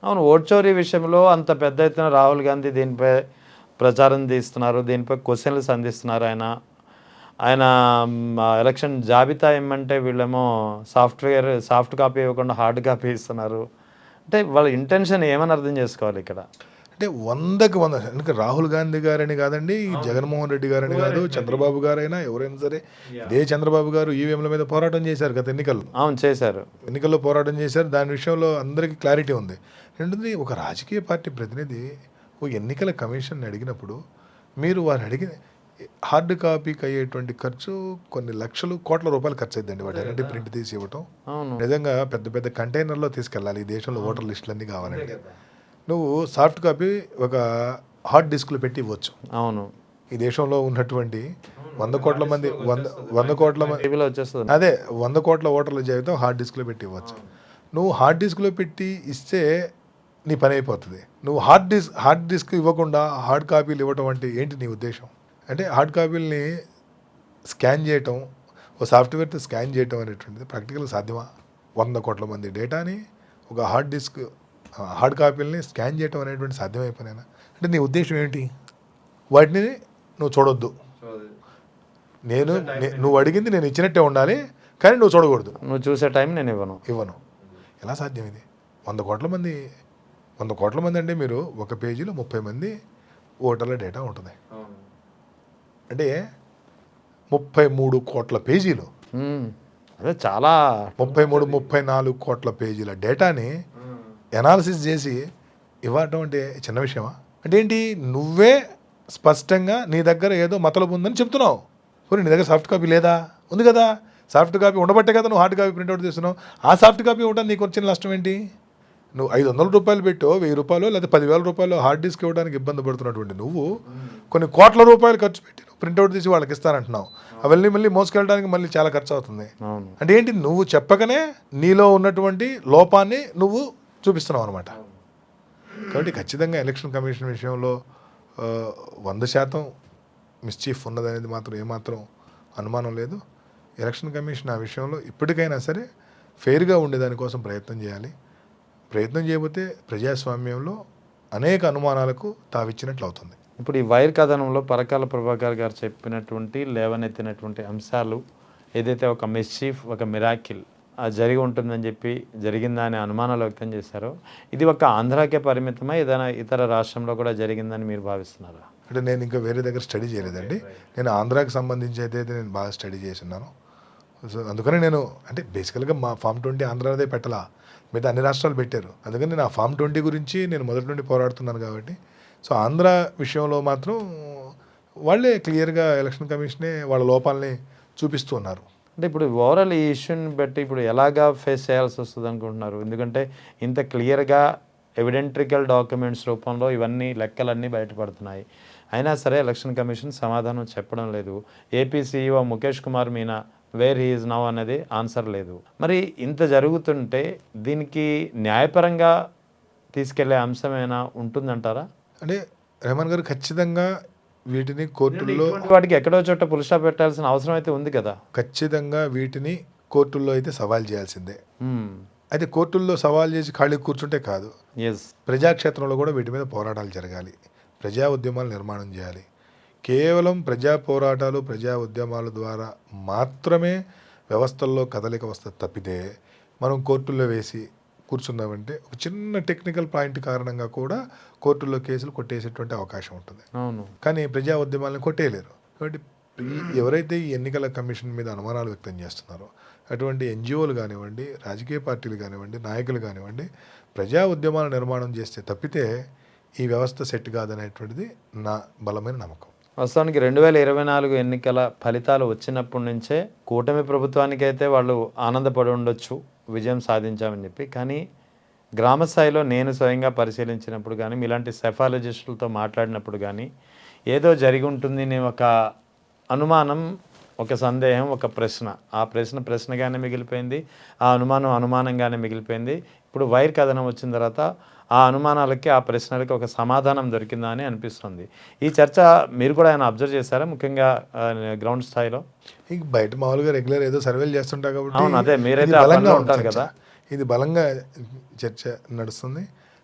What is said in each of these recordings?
అవును. ఓట్ చోరీ విషయంలో అంత పెద్ద ఎత్తున రాహుల్ గాంధీ దీనిపై ప్రచారం తీస్తున్నారు. దీనిపై క్వెషన్‌లు సంధిస్తున్నారు ఆయన. ఆయన ఎలక్షన్ జాబితా ఇమ్మంటే వీళ్ళేమో సాఫ్ట్ కాపీ ఇవ్వకుండా హార్డ్ కాపీ ఇస్తున్నారు. అంటే వాళ్ళ ఇంటెన్షన్ ఏమని అర్థం చేసుకోవాలి ఇక్కడ? అంటే 100కి 100 ఎందుకంటే రాహుల్ గాంధీ గారని కాదండి, జగన్మోహన్ రెడ్డి గారని కాదు, చంద్రబాబు గారైనా ఎవరైనా సరే ఇదే చంద్రబాబు గారు ఈవీఎంల మీద పోరాటం చేశారు గత ఎన్నికల్లో. అవును, చేశారు. ఎన్నికల్లో పోరాటం చేశారు. దాని విషయంలో అందరికీ క్లారిటీ ఉంది. రెండోది, ఒక రాజకీయ పార్టీ ప్రతినిధి ఓ ఎన్నికల కమిషన్ని అడిగినప్పుడు మీరు వారు అడిగిన హార్డ్ కాపీకి అయ్యేటువంటి ఖర్చు కొన్ని లక్షలు కోట్ల రూపాయలు ఖర్చు అయిందండి. వాటి అన్నిటి ప్రింట్ తీసి ఇవ్వటం అవును. నిజంగా పెద్ద పెద్ద కంటైనర్లో తీసుకెళ్ళాలి. ఈ దేశంలో ఓటర్ లిస్టులన్నీ కావాలండి. నువ్వు సాఫ్ట్ కాపీ ఒక హార్డ్ డిస్క్లో పెట్టి ఇవ్వచ్చు. అవును. ఈ దేశంలో ఉన్నటువంటి 100 కోట్ల మంది 100 కోట్ల మంది టీవీలో వచ్చేస్తుంది. అదే 100 కోట్ల ఓటర్ల జాబితా హార్డ్ డిస్క్లో పెట్టి ఇవ్వచ్చు. నువ్వు హార్డ్ డిస్క్లో పెట్టి ఇస్తే నీ పని అయిపోతుంది. నువ్వు హార్డ్ డిస్క్ ఇవ్వకుండా హార్డ్ కాపీలు ఇవ్వటం అంటే ఏంటి నీ ఉద్దేశం? అంటే హార్డ్ కాపీలని స్కాన్ చేయటం, ఓ సాఫ్ట్వేర్తో స్కాన్ చేయటం అనేటువంటిది ప్రాక్టికల్గా సాధ్యమా? 100 కోట్ల మంది డేటాని ఒక హార్డ్ కాపీలని స్కాన్ చేయటం అనేటువంటి సాధ్యమైపోయినా అంటే నీ ఉద్దేశం ఏంటి? వాటిని నువ్వు చూడొద్దు. నువ్వు అడిగింది నేను ఇచ్చినట్టే ఉండాలి, కానీ నువ్వు చూడకూడదు. నువ్వు చూసే టైం నేను ఇవ్వను. ఎలా సాధ్యం ఇది? 100 కోట్ల మంది అంటే మీరు ఒక పేజీలో 30 మంది ఓటర్ల డేటా ఉంటుంది. అంటే 33 కోట్ల పేజీలు, అదే చాలా 34 కోట్ల పేజీల డేటాని ఎనాలిసిస్ చేసి ఇవ్వటం అంటే చిన్న విషయమా? అంటే ఏంటి? నువ్వే స్పష్టంగా నీ దగ్గర ఏదో మతలబు ఉందని చెప్తున్నావు. నీ దగ్గర సాఫ్ట్ కాపీ లేదా? ఉంది కదా. సాఫ్ట్ కాపీ ఉండబట్టే కదా నువ్వు హార్డ్ కాపీ ప్రింట్అవుట్ తీస్తున్నావు. ఆ సాఫ్ట్ కాపీ ఇవ్వడానికి నీకు వచ్చిన నష్టం ఏంటి? నువ్వు 500 రూపాయలు పెట్టో, 1000 రూపాయలు లేదా 10,000 రూపాయలు హార్డ్ డిస్క్ ఇవ్వడానికి ఇబ్బంది పడుతున్నటువంటి నువ్వు కొన్ని కోట్ల రూపాయలు ఖర్చు పెట్టి నువ్వు ప్రింట్అవుట్ తీసి వాళ్ళకి ఇస్తానంటున్నావు. అవన్నీ మళ్ళీ మోసుకెళ్ళడానికి మళ్ళీ చాలా ఖర్చు అవుతుంది. అంటే ఏంటి? నువ్వు చెప్పకనే నీలో ఉన్నటువంటి లోపాన్ని నువ్వు చూపిస్తున్నావు అనమాట. కాబట్టి ఖచ్చితంగా ఎలక్షన్ కమిషన్ విషయంలో 100% మిస్చీఫ్ ఉన్నదనేది మాత్రం ఏమాత్రం అనుమానం లేదు. ఎలక్షన్ కమిషన్ ఆ విషయంలో ఇప్పటికైనా సరే ఫెయిర్గా ఉండేదానికోసం ప్రయత్నం చేయాలి. ప్రయత్నం చేయకపోతే ప్రజాస్వామ్యంలో అనేక అనుమానాలకు తావిచ్చినట్లు అవుతుంది. ఇప్పుడు ఈ వైర్ కథనంలో పరకాల ప్రభాకర్ గారు చెప్పినటువంటి లేవనెత్తినటువంటి అంశాలు ఏదైతే ఒక మిస్చీఫ్, ఒక మిరాకిల్ జరిగి ఉంటుందని చెప్పి జరిగిందా అనే అనుమానాలు వ్యక్తం చేశారో, ఇది ఒక ఆంధ్రాకే పరిమితమా ఏదైనా ఇతర రాష్ట్రంలో కూడా జరిగిందని మీరు భావిస్తున్నారా? అంటే నేను ఇంకా వేరే దగ్గర స్టడీ చేయలేదండి. నేను ఆంధ్రాకి సంబంధించి అయితే నేను బాగా స్టడీ చేస్తున్నాను. సో అందుకని నేను అంటే బేసికల్గా మా ఫామ్ 20 ఆంధ్రాదే పెట్టాలా, మిగతా అన్ని రాష్ట్రాలు పెట్టారు. అందుకని నేను ఆ ఫామ్ 20 గురించి నేను మొదటి నుండి పోరాడుతున్నాను కాబట్టి. సో ఆంధ్ర విషయంలో మాత్రం వాళ్ళే క్లియర్గా ఎలక్షన్ కమిషనే వాళ్ళ లోపాలని చూపిస్తూ ఉన్నారు. అంటే ఇప్పుడు ఓవరాల్ ఈ ఇష్యూని బట్టి ఇప్పుడు ఎలాగా ఫేస్ చేయాల్సి వస్తుంది అనుకుంటున్నారు? ఎందుకంటే ఇంత క్లియర్గా ఎవిడెంట్రికల్ డాక్యుమెంట్స్ రూపంలో ఇవన్నీ లెక్కలన్నీ బయటపడుతున్నాయి. అయినా సరే ఎలక్షన్ కమిషన్ సమాధానం చెప్పడం లేదు. AP CEO Mukesh Kumar Meena where he is now అనేది ఆన్సర్ లేదు. మరి ఇంత జరుగుతుంటే దీనికి న్యాయపరంగా తీసుకెళ్లే అంశం ఏమైనా ఉంటుందంటారా? అంటే రెహమాన్ గారు ఖచ్చితంగా వీటిని కోర్టుల్లో వాటికి ఎక్కడో చోట పుల్ స్టాప్ పెట్టాల్సిన అవసరం అయితే ఉంది కదా. ఖచ్చితంగా వీటిని కోర్టుల్లో అయితే సవాల్ చేయాల్సిందే. అయితే కోర్టుల్లో సవాల్ చేసి ఖాళీ కూర్చుంటే కాదు, ప్రజాక్షేత్రంలో కూడా వీటి మీద పోరాటాలు జరగాలి. ప్రజా ఉద్యమాలు నిర్మాణం చేయాలి. కేవలం ప్రజా పోరాటాలు, ప్రజా ఉద్యమాల ద్వారా మాత్రమే వ్యవస్థల్లో కదలిక వస్తుంది తప్పితే మనం కోర్టుల్లో వేసి కూర్చున్నామంటే ఒక చిన్న టెక్నికల్ పాయింట్ కారణంగా కూడా కోర్టుల్లో కేసులు కొట్టేసేటువంటి అవకాశం ఉంటుంది. కానీ ప్రజా ఉద్యమాలను కొట్టేయలేరు. కాబట్టి ఎవరైతే ఈ ఎన్నికల కమిషన్ మీద అనుమానాలు వ్యక్తం చేస్తున్నారో అటువంటి ఎన్జిఓలు కానివ్వండి, రాజకీయ పార్టీలు కానివ్వండి, నాయకులు కానివ్వండి, ప్రజా ఉద్యమాల నిర్మాణం చేస్తే తప్పితే ఈ వ్యవస్థ సెట్ కాదనేటువంటిది నా బలమైన నమ్మకం. వాస్తవానికి 2024 ఎన్నికల ఫలితాలు వచ్చినప్పటి నుంచే కూటమి ప్రభుత్వానికైతే వాళ్ళు ఆనందపడి ఉండొచ్చు, విజయం సాధించామని చెప్పి. కానీ గ్రామ స్థాయిలో నేను స్వయంగా పరిశీలించినప్పుడు కానీ, ఇలాంటి సెఫాలజిస్టులతో మాట్లాడినప్పుడు కానీ ఏదో జరిగి ఉంటుంది అని ఒక అనుమానం, ఒక సందేహం, ఒక ప్రశ్న. ఆ ప్రశ్నగానే మిగిలిపోయింది, ఆ అనుమానంగానే మిగిలిపోయింది. ఇప్పుడు వైర్ కథనం వచ్చిన తర్వాత ఆ అనుమానాలకి, ఆ ప్రశ్నలకి ఒక సమాధానం దొరికిందా అని అనిపిస్తుంది. ఈ చర్చ మీరు కూడా ఆయన అబ్జర్వ్ చేశారా, ముఖ్యంగా గ్రౌండ్ స్థాయిలో? ఇంక బయట మామూలుగా రెగ్యులర్ ఏదో సర్వేలు చేస్తుంటా కాబట్టి అదే మీరైతే ఉంటారు కదా, ఇది బలంగా చర్చ నడుస్తుంది.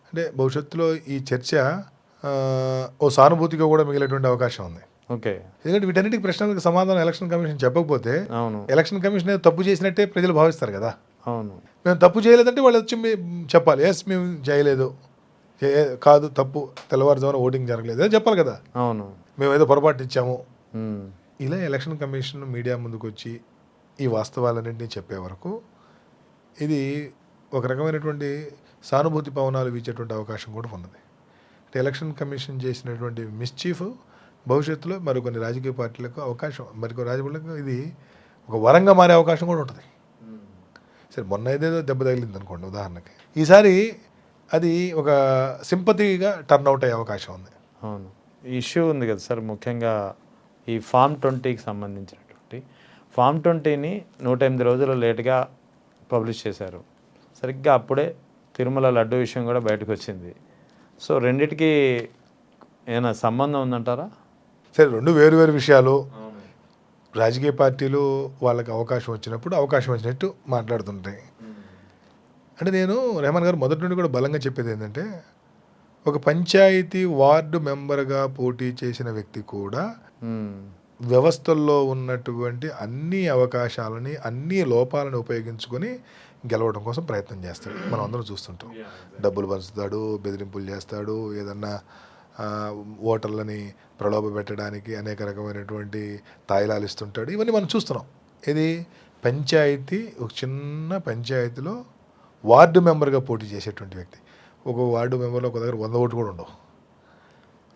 అంటే భవిష్యత్తులో ఈ చర్చ ఓ సానుభూతిగా కూడా మిగిలేటువంటి అవకాశం ఉంది. ఓకే. ఎందుకంటే వీటన్నిటికి ప్రశ్నలకు సమాధానం ఎలక్షన్ కమిషన్ చెప్పకపోతే అవును. ఎలక్షన్ కమిషన్ ఏదో తప్పు చేసినట్టే ప్రజలు భావిస్తారు కదా. అవును. మేము తప్పు చేయలేదంటే వాళ్ళు వచ్చి చెప్పాలి, ఎస్ మేము చేయలేదు, కాదు తప్పు, తెల్లవారుజామున ఓటింగ్ జరగలేదు అని చెప్పాలి కదా. అవును. మేము ఏదో పొరపాటు ఇచ్చాము. ఉమ్. ఇలా ఎలక్షన్ కమిషన్ మీడియా ముందుకు వచ్చి ఈ వాస్తవాలన్నింటినీ చెప్పే వరకు ఇది ఒక రకమైనటువంటి సానుభూతి పవనాలు వీచేటువంటి అవకాశం కూడా ఉన్నది. అంటే ఎలక్షన్ కమిషన్ చేసినటువంటి మిస్చీఫ్ భవిష్యత్తులో మరికొన్ని రాజకీయ పార్టీలకు మరికొన్ని రాజకీయాలకు ఇది ఒక వరంగా మారే అవకాశం కూడా ఉంటుంది. సరే, మొన్న ఏదేదో దెబ్బ తగిలింది అనుకోండి ఉదాహరణకి, ఈసారి అది ఒక సింపతిగా టర్న్ అవుట్ అయ్యే అవకాశం ఉంది. అవును. ఈ ఇష్యూ ఉంది కదా సార్, ముఖ్యంగా ఈ ఫామ్ 20కి సంబంధించినటువంటి ఫామ్ 20ని 108 రోజులు లేటుగా పబ్లిష్ చేశారు. సరిగ్గా అప్పుడే తిరుమల లడ్డు విషయం కూడా బయటకు వచ్చింది. సో రెండిటికి ఏమైనా సంబంధం ఉందంటారా? సరే, రెండు వేరు వేరు విషయాలు. రాజకీయ పార్టీలు వాళ్ళకి అవకాశం వచ్చినప్పుడు అవకాశం వచ్చినట్టు మాట్లాడుతుంటాయి. అంటే నేను రెహమాన్ గారు మొదటి నుండి కూడా బలంగా చెప్పేది ఏంటంటే, ఒక పంచాయతీ వార్డు మెంబర్గా పోటీ చేసిన వ్యక్తి కూడా వ్యవస్థల్లో ఉన్నటువంటి అన్ని అవకాశాలని, అన్ని లోపాలను ఉపయోగించుకొని గెలవడం కోసం ప్రయత్నం చేస్తాడు. మనం అందరం చూస్తుంటాం. డబ్బులు పంచుతాడు, బెదిరింపులు చేస్తాడు, ఏదన్నా ఓటర్లని ప్రలోభ పెట్టడానికి అనేక రకమైనటువంటి తాయిలాలు ఇస్తుంటాడు. ఇవన్నీ మనం చూస్తున్నాం. ఇది పంచాయతీ, ఒక చిన్న పంచాయతీలో వార్డు మెంబర్గా పోటీ చేసేటువంటి వ్యక్తి. ఒక వార్డు మెంబర్లో ఒక దగ్గర 100 ఓట్లు కూడా ఉండవు.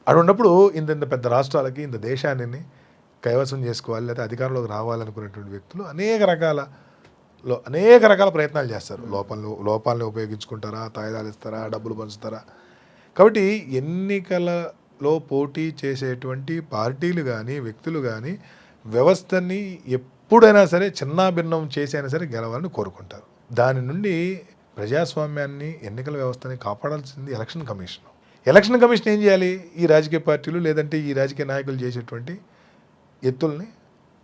అక్కడ ఉన్నప్పుడు ఇంత పెద్ద రాష్ట్రాలకి, ఇంత దేశాన్ని కైవసం చేసుకోవాలి, లేకపోతే అధికారంలోకి రావాలనుకునేటువంటి వ్యక్తులు అనేక రకాల ప్రయత్నాలు చేస్తారు. లోపాలను ఉపయోగించుకుంటారా, తాయిదాలు ఇస్తారా, డబ్బులు పంచుతారా. కాబట్టి ఎన్నికలలో పోటీ చేసేటువంటి పార్టీలు కానీ, వ్యక్తులు కానీ వ్యవస్థని ఎప్పుడైనా సరే చిన్నాభిన్నం చేసి అయినా సరే గెలవాలని కోరుకుంటారు. దాని నుండి ప్రజాస్వామ్యాన్ని, ఎన్నికల వ్యవస్థని కాపాడాల్సింది ఎలక్షన్ కమిషన్. ఎలక్షన్ కమిషన్ ఏం చేయాలి? ఈ రాజకీయ పార్టీలు లేదంటే ఈ రాజకీయ నాయకులు చేసేటువంటి ఎత్తుల్ని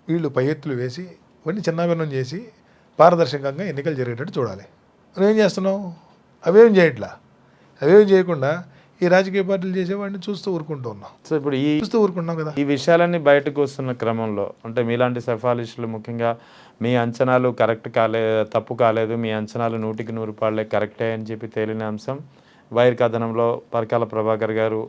వీళ్ళు పై ఎత్తులు వేసి ఇవన్నీ చిన్నాభిన్నం చేసి పారదర్శకంగా ఎన్నికలు జరిగేటట్టు చూడాలి. మనం ఏం చేస్తున్నాం? అవేం చేయకుండా ఈ రాజకీయ పార్టీలు చేసేవాడిని చూస్తూ ఊరుకుంటున్నాం. సో ఇప్పుడు ఊరుకుంటున్నాం కదా. ఈ విషయాలన్నీ బయటకు వస్తున్న క్రమంలో అంటే మీలాంటి సిఫారసులు, ముఖ్యంగా మీ అంచనాలు తప్పు కాలేదు, మీ అంచనాలు 100కి 100 రూపాయలే కరెక్టే అని చెప్పి తేలిన అంశం, వైర్ కథనంలో పరకాల ప్రభాకర్ గారు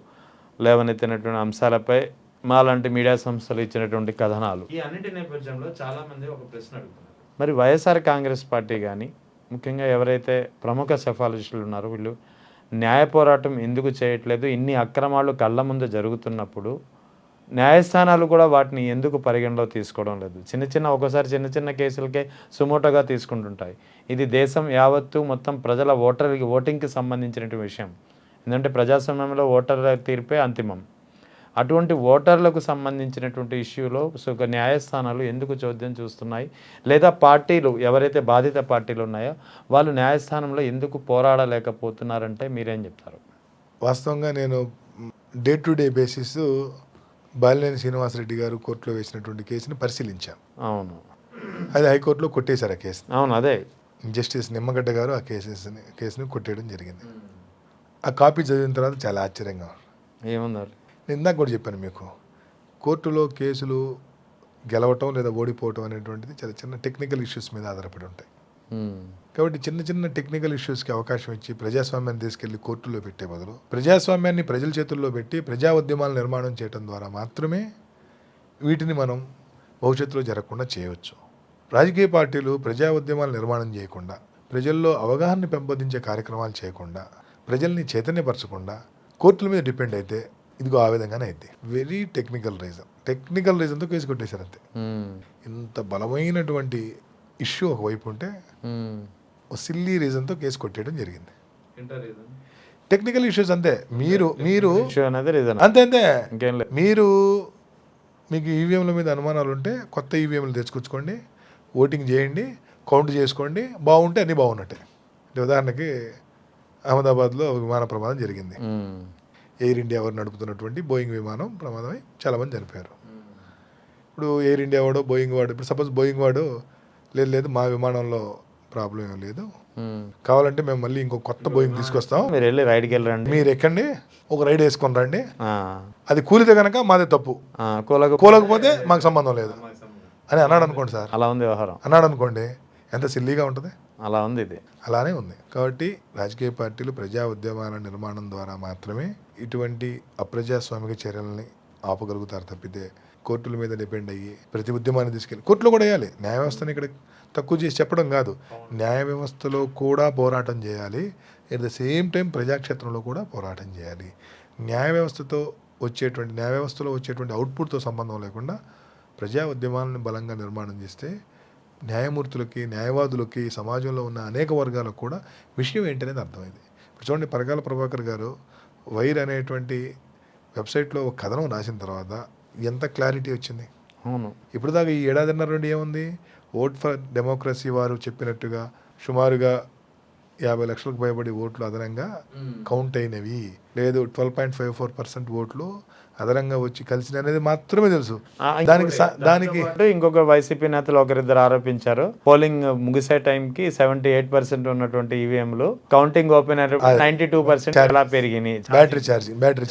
లేవనెత్తినటువంటి అంశాలపై మాలాంటి మీడియా సంస్థలు ఇచ్చినటువంటి కథనాలు, ఈ అన్నింటి నేపథ్యంలో చాలామంది ఒక ప్రశ్న అడుగుతున్నారు. మరి వైఎస్ఆర్ కాంగ్రెస్ పార్టీ కానీ, ముఖ్యంగా ఎవరైతే ప్రముఖ సిఫారసులు ఉన్నారో వీళ్ళు న్యాయ పోరాటం ఎందుకు చేయట్లేదు? ఇన్ని అక్రమాలు కళ్ళ ముందు జరుగుతున్నప్పుడు న్యాయస్థానాలు కూడా వాటిని ఎందుకు పరిగణలో తీసుకోవడం లేదు? ఒకసారి చిన్న చిన్న కేసులకే సుమోటోగా తీసుకుంటుంటాయి. ఇది దేశం యావత్తు మొత్తం ప్రజల ఓటింగ్కి సంబంధించినటువంటి విషయం. ఎందుకంటే ప్రజాస్వామ్యంలో ఓటర్ల తీర్పే అంతిమం. అటువంటి ఓటర్లకు సంబంధించినటువంటి ఇష్యూలో న్యాయస్థానాలు ఎందుకు చోద్యం చూస్తున్నాయి? లేదా పార్టీలు, ఎవరైతే బాధిత పార్టీలు ఉన్నాయో వాళ్ళు న్యాయస్థానంలో ఎందుకు పోరాడలేకపోతున్నారంటే మీరేం చెప్తారు? వాస్తవంగా నేను day to day basis Balineni Srinivasa Reddy గారు కోర్టులో వేసినటువంటి కేసుని పరిశీలించాను. అవును, అది హైకోర్టులో కొట్టేశారు ఆ కేసు. అవును, అదే జస్టిస్ నిమ్మగడ్డ గారు ఆ కేసుని కొట్టేయడం జరిగింది. ఆ కాపీ చదివిన తర్వాత చాలా ఆశ్చర్యంగా ఏమన్నారు? నేను ఇందాక కూడా చెప్పాను మీకు, కోర్టులో కేసులు గెలవటం లేదా ఓడిపోవటం అనేటువంటిది చాలా చిన్న టెక్నికల్ ఇష్యూస్ మీద ఆధారపడి ఉంటాయి. కాబట్టి చిన్న చిన్న టెక్నికల్ ఇష్యూస్కి అవకాశం ఇచ్చి ప్రజాస్వామ్యాన్ని తీసుకెళ్లి కోర్టులో పెట్టే బదులు ప్రజాస్వామ్యాన్ని ప్రజల చేతుల్లో పెట్టి ప్రజా ఉద్యమాలు నిర్మాణం చేయడం ద్వారా మాత్రమే వీటిని మనం భవిష్యత్తులో జరగకుండా చేయవచ్చు. రాజకీయ పార్టీలు ప్రజా ఉద్యమాలు నిర్మాణం చేయకుండా, ప్రజల్లో అవగాహన పెంపొందించే కార్యక్రమాలు చేయకుండా, ప్రజల్ని చైతన్యపరచకుండా కోర్టుల మీద డిపెండ్ అయితే ఇదిగో ఆ విధంగానే అయితే వెరీ టెక్నికల్ రీజన్తో కేసు కొట్టేశారు అంతే. ఇంత బలమైనటువంటి ఇష్యూ ఒకవైపు ఉంటే ఒక సిల్లీ రీజన్తో కేసు కొట్టేయడం జరిగింది. టెక్నికల్ ఇష్యూస్ అంతే. మీరు అంతే మీకు ఈవీఎంల మీద అనుమానాలు ఉంటే కొత్త ఈవీఎంలు తెచ్చుకొచ్చుకోండి, ఓటింగ్ చేయండి, కౌంట్ చేసుకోండి, బాగుంటే అన్నీ బాగున్నట్టే. ఉదాహరణకి అహ్మదాబాద్లో విమాన ప్రమాదం జరిగింది. ఎయిర్ ఇండియా వారు నడుపుతున్నటువంటి బోయింగ్ విమానం ప్రమాదమై చాలామంది చనిపోయారు. ఇప్పుడు ఎయిర్ ఇండియా వాడు, బోయింగ్ వాడు, ఇప్పుడు సపోజ్ బోయింగ్ వాడు లేదు మా విమానంలో ప్రాబ్లం ఏం లేదు, కావాలంటే మేము మళ్ళీ ఇంకో కొత్త బోయింగ్ తీసుకొస్తాం, మీరు వెళ్ళి రైడ్కి వెళ్ళరండి. మీరు ఎక్కండి, ఒక రైడ్ వేసుకొని రండి, అది కూలితే కనుక మాదే తప్పు, కూలకపోతే మాకు సంబంధం లేదు అని అన్నాడు అనుకోండి సార్. అలా ఉంది వ్యవహారం. అన్నాడు అనుకోండి, ఎంత సిల్లీగా ఉంటుంది. అలా ఉంది ఇది. అలానే ఉంది. కాబట్టి రాజకీయ పార్టీలు ప్రజా ఉద్యమాల నిర్మాణం ద్వారా మాత్రమే ఇటువంటి అప్రజాస్వామిక చర్యలని ఆపగలుగుతారు తప్పితే కోర్టుల మీద డిపెండ్ అయ్యి ప్రతి ఉద్యమాన్ని తీసుకెళ్ళి కోర్టులో కూడా వేయాలి. న్యాయ వ్యవస్థని ఇక్కడ తక్కువ చేసి చెప్పడం కాదు, న్యాయ వ్యవస్థలో కూడా పోరాటం చేయాలి, ఎట్ ద సేమ్ టైం ప్రజాక్షేత్రంలో కూడా పోరాటం చేయాలి. న్యాయ వ్యవస్థలో వచ్చేటువంటి అవుట్పుట్తో సంబంధం లేకుండా ప్రజా ఉద్యమాలను బలంగా నిర్మాణం చేస్తే న్యాయమూర్తులకి, న్యాయవాదులకి, సమాజంలో ఉన్న అనేక వర్గాలకు కూడా విషయం ఏంటనేది అర్థమైంది. ఇప్పుడు చూడండి, పరకాల ప్రభాకర్ గారు వైర్ అనేటువంటి వెబ్సైట్లో ఒక కథనం రాసిన తర్వాత ఎంత క్లారిటీ వచ్చింది. అవును. ఇప్పుడు దాకా ఈ ఏడాదిన్నర నుండి ఏముంది, ఓట్ ఫర్ డెమోక్రసీ వారు చెప్పినట్టుగా సుమారుగా 50 లక్షలకు పైబడి ఓట్లు అదనంగా కౌంట్ అయినవి, లేదు 12.54% ఓట్లు అదనంగా వచ్చి కలిసి అనేది మాత్రమే తెలుసు. దానికి ఇంకొక వైసీపీ నేతలు ఒకరిద్దరు ఆరోపించారు, పోలింగ్ ముగిసే టైంకి 78% ఉన్నటువంటి ఈవీఎంలు కౌంటింగ్ ఓపెన్ 92% అలా పెరిగినాయి. బ్యాటరీ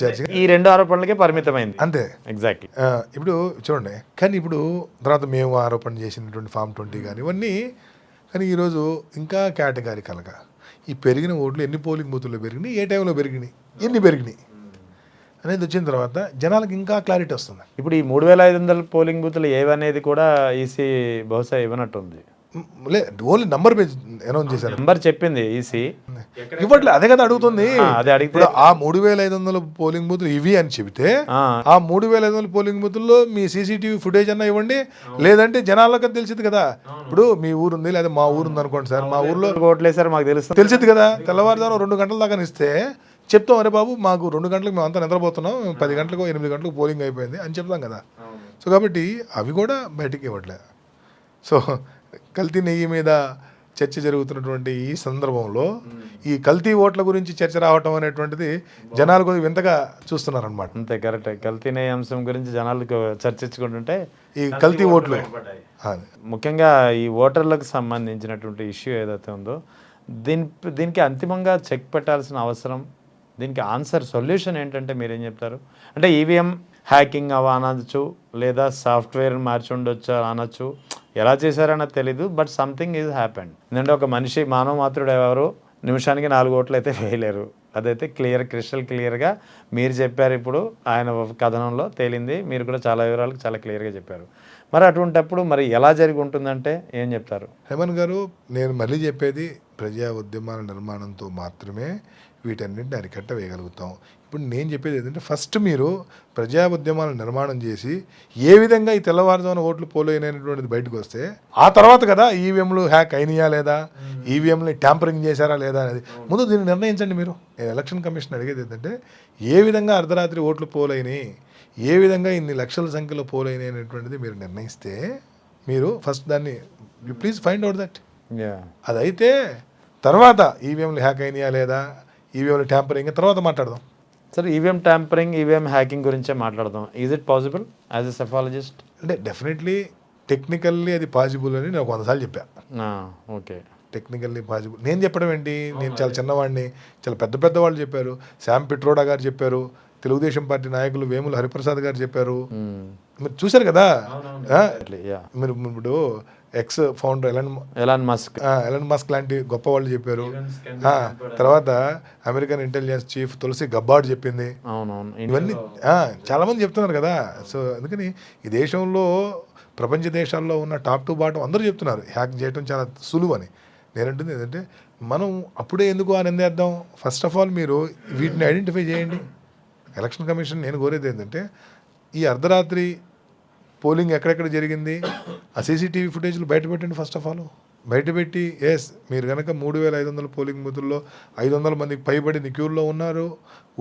ఛార్జింగ్ ఈ రెండు ఆరోపణలకే పరిమితమైంది. అంతే, ఎగ్జాక్ట్లీ. ఇప్పుడు చూడండి, కానీ ఇప్పుడు తర్వాత మేము ఆరోపణ చేసినటువంటి ఫామ్ 20 కానీ ఇవన్నీ, కానీ ఈరోజు ఇంకా కేటగారికల్గా ఈ పెరిగిన ఓట్లు ఎన్ని పోలింగ్ బూతుల్లో పెరిగినాయి, ఏ టైంలో పెరిగినాయి, ఎన్ని పెరిగినాయి అనేది వచ్చిన తర్వాత జనాలకు ఇంకా క్లారిటీ వస్తుంది. ఇప్పుడు ఈ 3500 పోలింగ్ బూతులు ఏవనేది కూడా ఈసీ బహుశా ఇవ్వనట్టుంది. ఓన్లీ నంబర్ అనౌన్స్ చేశారు, నంబర్ చెప్పింది ఈసీ, ఇవ్వట్లే. అదే కదా అడుగుతుంది. అదే అడిగితే ఆ 3500 పోలింగ్ బూతులు ఇవి అని చెబితే ఆ 3500 పోలింగ్ బూతుల్లో మీ సీసీటీవీ ఫుటేజ్ అన్నా ఇవ్వండి, లేదంటే జనాలకు తెలిసింది కదా. ఇప్పుడు మీ ఊరు ఉంది లేదా మా ఊరు ఉంది అనుకోండి సార్, మా ఊర్లో ఓట్లేసారు మాకు తెలిసింది కదా, తెల్లవారుజాము 2 గంటల దాకా ఇస్తే చెప్తాం, అరే బాబు మాకు 2 గంటలకు మేము అంతా నిద్రపోతున్నాం, 10 గంటలకు 8 గంటలకు పోలింగ్ అయిపోయింది అని చెప్తాం కదా. సో కాబట్టి అవి కూడా బయటికి ఇవ్వట్లేదు. సో కల్తీ నెయ్యి మీద చర్చ జరుగుతున్నటువంటి ఈ సందర్భంలో ఈ కల్తీ ఓట్ల గురించి చర్చ రావటం అనేటువంటిది జనాలు కొద్దిగా వింతగా చూస్తున్నారనమాట. అంతే, కరెక్ట్. కల్తీ నెయ్యి అంశం గురించి జనాలకు చర్చించుకుంటుంటే ఈ కల్తీ ఓట్లు, ముఖ్యంగా ఈ ఓటర్లకు సంబంధించినటువంటి ఇష్యూ ఏదైతే ఉందో దీనికి అంతిమంగా చెక్ పెట్టాల్సిన అవసరం, దీనికి ఆన్సర్ సొల్యూషన్ ఏంటంటే మీరేం చెప్తారు? అంటే ఈవీఎం హ్యాకింగ్ అనొచ్చు, లేదా సాఫ్ట్వేర్ మార్చి ఉండొచ్చు అనొచ్చు, ఎలా చేశారన్నది తెలీదు, బట్ సంథింగ్ ఈజ్ హ్యాపెండ్. ఎందుకంటే ఒక మనిషి, మానవ మాత్రుడు ఎవరు నిమిషానికి 4 ఓట్లు అయితే వేయలేరు. అదైతే క్రిస్టల్ క్లియర్గా మీరు చెప్పారు. ఇప్పుడు ఆయన కథనంలో తేలింది, మీరు కూడా చాలా వివరాలకు చాలా క్లియర్గా చెప్పారు. మరి అటువంటప్పుడు మరి ఎలా జరిగి ఉంటుందంటే ఏం చెప్తారు? హేమంత్ గారు, నేను మళ్ళీ చెప్పేది, ప్రజా ఉద్యమాల నిర్మాణంతో మాత్రమే వీటన్నింటిని అరికట్ట వేయగలుగుతాం. ఇప్పుడు నేను చెప్పేది ఏంటంటే, ఫస్ట్ మీరు ప్రజా ఉద్యమాలను నిర్మాణం చేసి ఏ విధంగా ఈ తెల్లవారుజామున ఓట్లు పోలైనటువంటిది బయటకు వస్తే ఆ తర్వాత కదా ఈవీఎంలు హ్యాక్ అయినాయా లేదా, ఈవీఎంని ట్యాంపరింగ్ చేశారా లేదా అనేది ముందు దీన్ని నిర్ణయించండి మీరు. నేను ఎలక్షన్ కమిషన్ అడిగేది ఏంటంటే, ఏ విధంగా అర్ధరాత్రి ఓట్లు పోలైనాయి, ఏ విధంగా ఇన్ని లక్షల సంఖ్యలో పోలైనాయి అనేటువంటిది మీరు నిర్ణయిస్తే, మీరు ఫస్ట్ దాన్ని ప్లీజ్ ఫైండ్ అవుట్ దట్. అదైతే తర్వాత ఈవీఎంలు హ్యాక్ అయినాయా లేదా, ఈవీఎంలు ట్యాంపరింగ్ తర్వాత మాట్లాడదాం. Sir, EVM tampering, EVM hacking గురించే మాట్లాడదాం. Is it possible as a psephologist? అంటే డెఫినెట్లీ టెక్నికల్లీ అది పాసిబుల్ అని నేను 100 సార్లు చెప్పాను. Okay, technically possible. నేను చెప్పడం ఏంటి, నేను చాలా చిన్నవాడిని, చాలా పెద్ద వాళ్ళు చెప్పారు. శామ్ పిట్రోడా గారు చెప్పారు, తెలుగుదేశం పార్టీ నాయకులు వేముల హరిప్రసాద్ గారు చెప్పారు. మీరు చూశారు కదా. మీరు ఇప్పుడు ఎక్స్ ఫౌండర్ ఎలాన్ మస్క్ లాంటి గొప్ప వాళ్ళు చెప్పారు. తర్వాత అమెరికన్ ఇంటెలిజెన్స్ చీఫ్ తులసి గబ్బార్డ్ చెప్పింది. ఇవన్నీ చాలా మంది చెప్తున్నారు కదా. సో అందుకని ఈ దేశంలో, ప్రపంచ దేశాల్లో ఉన్న టాప్ టు బాటం అందరూ చెప్తున్నారు హ్యాక్ చేయడం చాలా సులువు అని. నేనంటుంది ఏంటంటే, మనం అప్పుడే ఎందుకు ఆనందేద్దాం. ఫస్ట్ ఆఫ్ ఆల్ మీరు వీటిని ఐడెంటిఫై చేయండి. ఎలక్షన్ కమిషన్ నేను కోరేది ఏంటంటే, ఈ అర్ధరాత్రి పోలింగ్ ఎక్కడెక్కడ జరిగింది ఆ సీసీటీవీ ఫుటేజ్లు బయట పెట్టండి. ఫస్ట్ ఆఫ్ ఆల్ బయటపెట్టి, ఎస్ మీరు కనుక 3500 పోలింగ్ బూతుల్లో 500 మందికి పైబడి క్యూర్లో ఉన్నారు,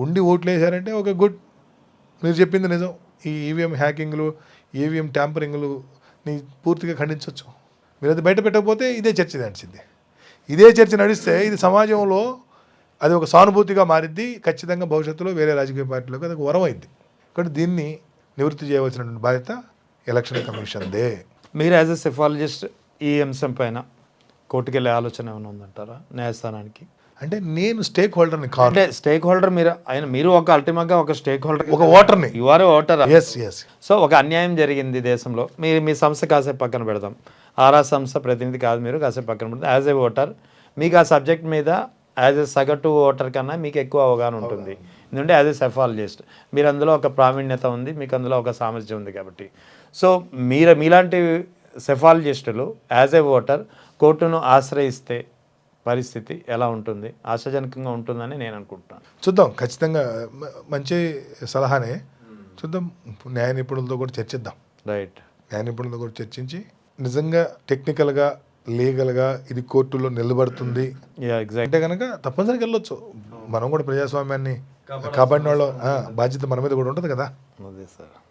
ఉండి ఓట్లు వేశారంటే ఓకే, గుడ్, మీరు చెప్పింది నిజం. ఈ ఈవీఎం హ్యాకింగ్లు, ఈవీఎం ట్యాంపరింగ్లు నీ పూర్తిగా ఖండించవచ్చు. మీరు అది బయట పెట్టకపోతే ఇదే చర్చ నడిచింది. ఇదే చర్చ నడిస్తే ఇది సమాజంలో అది ఒక సానుభూతిగా మారిద్ది. ఖచ్చితంగా భవిష్యత్తులో వేరే రాజకీయ పార్టీలకు అది ఒక వరం అయింది. కాబట్టి దీన్ని నివృత్తి చేయవలసినటువంటి బాధ్యత ఎలక్షన్ కమిషన్దే. మీరు యాజ్ ఎ సెఫాలజిస్ట్ ఈ అంశం పైన కోర్టుకు వెళ్ళే ఆలోచన ఏమైనా ఉందంటారా న్యాయస్థానానికి? అంటే నేను స్టేక్ హోల్డర్ని కాదు, అంటే స్టేక్ హోల్డర్ మీరు ఒక అల్టిమేట్గా ఒక స్టేక్ హోల్డర్, ఒక ఓటర్ని. You are voter. Yes yes. So ఒక అన్యాయం జరిగింది దేశంలో, మీ సంస్థ కాసేపు పక్కన పెడదాం, ఆరా సంస్థ ప్రతినిధి కాదు మీరు, కాసేపు పక్కన పెడతాం. యాజ్ ఏ ఓటర్ మీకు ఆ సబ్జెక్ట్ మీద యాజ్ ఏ సగటు ఓటర్ కన్నా మీకు ఎక్కువ అవగాహన ఉంటుంది, ఎందుకంటే యాజ్ ఏ సెఫాలజిస్ట్ మీరు అందులో ఒక ప్రావీణ్యత ఉంది, మీకు అందులో ఒక సామర్థ్యం ఉంది కాబట్టి. సో మీలాంటి సెఫాలజిస్టులు యాజ్ ఏ ఓటర్ కోర్టును ఆశ్రయిస్తే పరిస్థితి ఎలా ఉంటుంది? ఆశాజనకంగా ఉంటుందని నేను అనుకుంటున్నాను. చూద్దాం, ఖచ్చితంగా మంచి సలహానే. చూద్దాం, న్యాయ నిపుణులతో కూడా చర్చిద్దాం. రైట్. న్యాయ నిపుణులతో కూడా చర్చించి నిజంగా టెక్నికల్గా లీగల్గా ఇది కోర్టులో నిలబడుతుంది ఎగ్జాక్ట్ అంటే కనుక తప్పనిసరిగా వెళ్ళొచ్చు. మనం కూడా ప్రజాస్వామ్యాన్ని కాపాడిన వాళ్ళ బాధ్యత మన మీద కూడా ఉంటుంది కదా. అదే సార్.